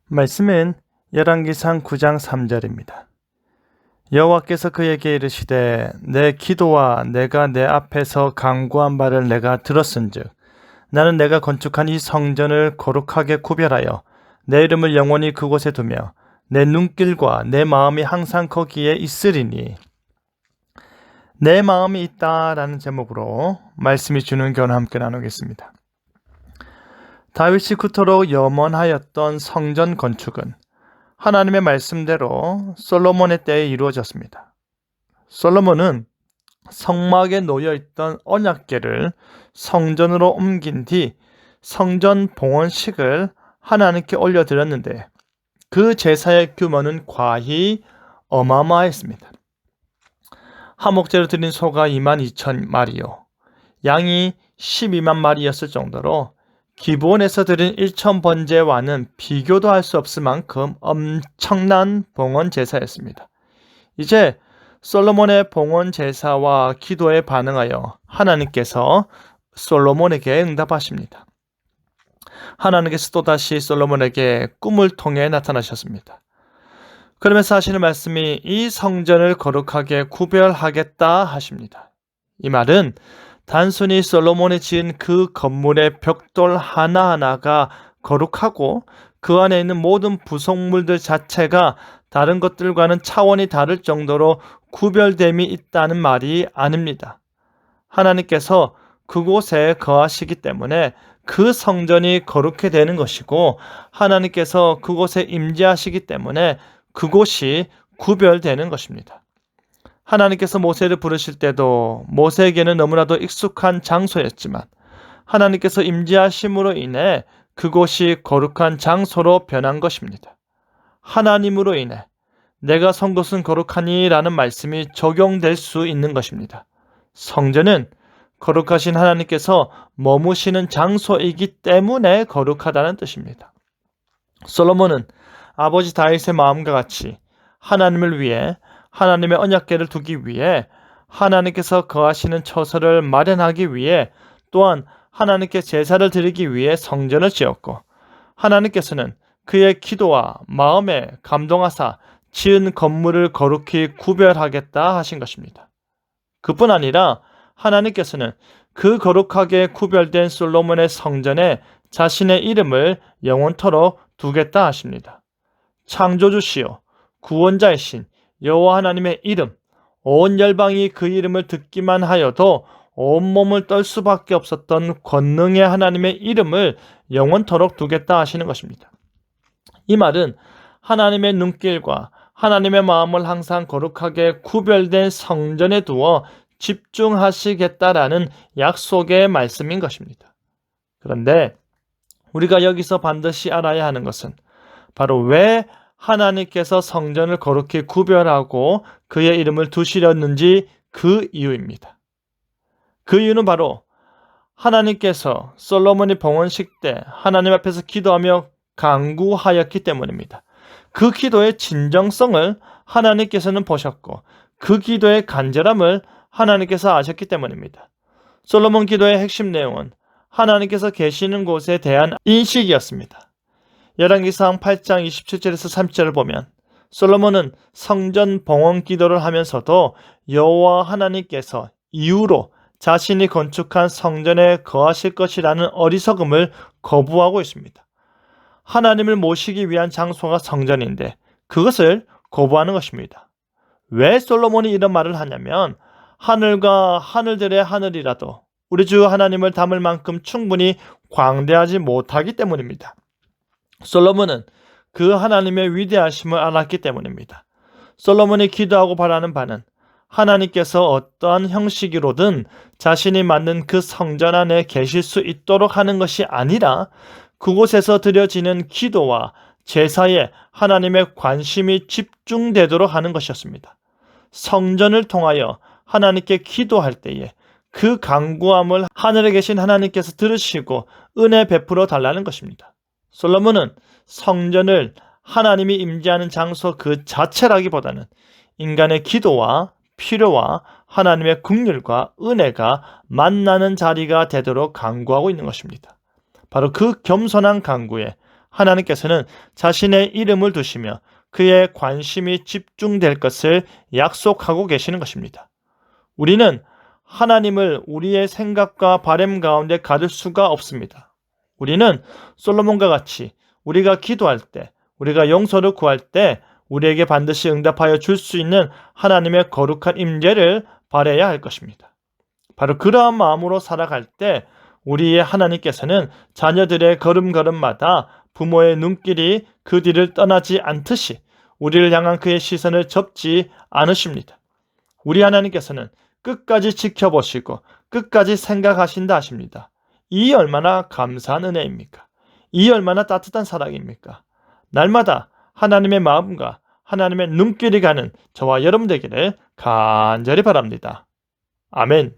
말씀은 열왕기상 9장 3절입니다. 여호와께서 그에게 이르시되 내 기도와 내가 내 앞에서 간구한 바를 내가 들었은즉 나는 내가 건축한 이 성전을 거룩하게 구별하여 내 이름을 영원히 그곳에 두며 내 눈길과 내 마음이 항상 거기에 있으리니. 내 마음이 있다라는 제목으로 말씀이 주는 교훈을 함께 나누겠습니다. 다윗이 그토록 염원하였던 성전 건축은 하나님의 말씀대로 솔로몬의 때에 이루어졌습니다. 솔로몬은 성막에 놓여있던 언약궤를 성전으로 옮긴 뒤 성전 봉헌식을 하나님께 올려드렸는데 그 제사의 규모는 과히 어마어마했습니다. 화목제로 드린 소가 22,000마리요 양이 12만 마리였을 정도로 기본에서 드린 1,000번제와는 비교도 할 수 없을 만큼 엄청난 봉헌 제사였습니다. 이제 솔로몬의 봉헌 제사와 기도에 반응하여 하나님께서 솔로몬에게 응답하십니다. 하나님께서 또다시 솔로몬에게 꿈을 통해 나타나셨습니다. 그러면서 하시는 말씀이 이 성전을 거룩하게 구별하겠다 하십니다. 이 말은 단순히 솔로몬이 지은 그 건물의 벽돌 하나하나가 거룩하고 그 안에 있는 모든 부속물들 자체가 다른 것들과는 차원이 다를 정도로 구별됨이 있다는 말이 아닙니다. 하나님께서 그곳에 거하시기 때문에 그 성전이 거룩해 되는 것이고 하나님께서 그곳에 임재하시기 때문에 그곳이 구별되는 것입니다. 하나님께서 모세를 부르실 때도 모세에게는 너무나도 익숙한 장소였지만 하나님께서 임재하심으로 인해 그곳이 거룩한 장소로 변한 것입니다. 하나님으로 인해 내가 선 곳은 거룩하니 라는 말씀이 적용될 수 있는 것입니다. 성전은 거룩하신 하나님께서 머무시는 장소이기 때문에 거룩하다는 뜻입니다. 솔로몬은 아버지 다윗의 마음과 같이 하나님을 위해 하나님의 언약궤를 두기 위해 하나님께서 거하시는 처소를 마련하기 위해 또한 하나님께 제사를 드리기 위해 성전을 지었고 하나님께서는 그의 기도와 마음에 감동하사 지은 건물을 거룩히 구별하겠다 하신 것입니다. 그뿐 아니라 하나님께서는 그 거룩하게 구별된 솔로몬의 성전에 자신의 이름을 영원토록 두겠다 하십니다. 창조주시요 구원자이신 여호와 하나님의 이름, 온 열방이 그 이름을 듣기만 하여도 온몸을 떨 수밖에 없었던 권능의 하나님의 이름을 영원토록 두겠다 하시는 것입니다. 이 말은 하나님의 눈길과 하나님의 마음을 항상 거룩하게 구별된 성전에 두어 집중하시겠다라는 약속의 말씀인 것입니다. 그런데 우리가 여기서 반드시 알아야 하는 것은 바로 왜 하나님께서 성전을 거룩히 구별하고 그의 이름을 두시렸는지 그 이유입니다. 그 이유는 바로 하나님께서 솔로몬이 봉헌식 때 하나님 앞에서 기도하며 간구하였기 때문입니다. 그 기도의 진정성을 하나님께서는 보셨고 그 기도의 간절함을 하나님께서 아셨기 때문입니다. 솔로몬 기도의 핵심 내용은 하나님께서 계시는 곳에 대한 인식이었습니다. 열왕기상 8장 27절에서 30절을 보면 솔로몬은 성전 봉헌 기도를 하면서도 여호와 하나님께서 이후로 자신이 건축한 성전에 거하실 것이라는 어리석음을 거부하고 있습니다. 하나님을 모시기 위한 장소가 성전인데 그것을 거부하는 것입니다. 왜 솔로몬이 이런 말을 하냐면 하늘과 하늘들의 하늘이라도 우리 주 하나님을 담을 만큼 충분히 광대하지 못하기 때문입니다. 솔로몬은 그 하나님의 위대하심을 알았기 때문입니다. 솔로몬이 기도하고 바라는 바는 하나님께서 어떠한 형식으로든 자신이 만든 그 성전 안에 계실 수 있도록 하는 것이 아니라 그곳에서 드려지는 기도와 제사에 하나님의 관심이 집중되도록 하는 것이었습니다. 성전을 통하여 하나님께 기도할 때에 그 간구함을 하늘에 계신 하나님께서 들으시고 은혜 베풀어 달라는 것입니다. 솔로몬은 성전을 하나님이 임재하는 장소 그 자체라기보다는 인간의 기도와 필요와 하나님의 긍휼과 은혜가 만나는 자리가 되도록 간구하고 있는 것입니다. 바로 그 겸손한 간구에 하나님께서는 자신의 이름을 두시며 그의 관심이 집중될 것을 약속하고 계시는 것입니다. 우리는 하나님을 우리의 생각과 바람 가운데 가둘 수가 없습니다. 우리는 솔로몬과 같이 우리가 기도할 때, 우리가 용서를 구할 때 우리에게 반드시 응답하여 줄 수 있는 하나님의 거룩한 임재를 바라야 할 것입니다. 바로 그러한 마음으로 살아갈 때 우리의 하나님께서는 자녀들의 걸음걸음마다 부모의 눈길이 그 뒤를 떠나지 않듯이 우리를 향한 그의 시선을 접지 않으십니다. 우리 하나님께서는 끝까지 지켜보시고 끝까지 생각하신다 하십니다. 이 얼마나 감사한 은혜입니까? 이 얼마나 따뜻한 사랑입니까? 날마다 하나님의 마음과 하나님의 눈길이 가는 저와 여러분 되기를 간절히 바랍니다. 아멘.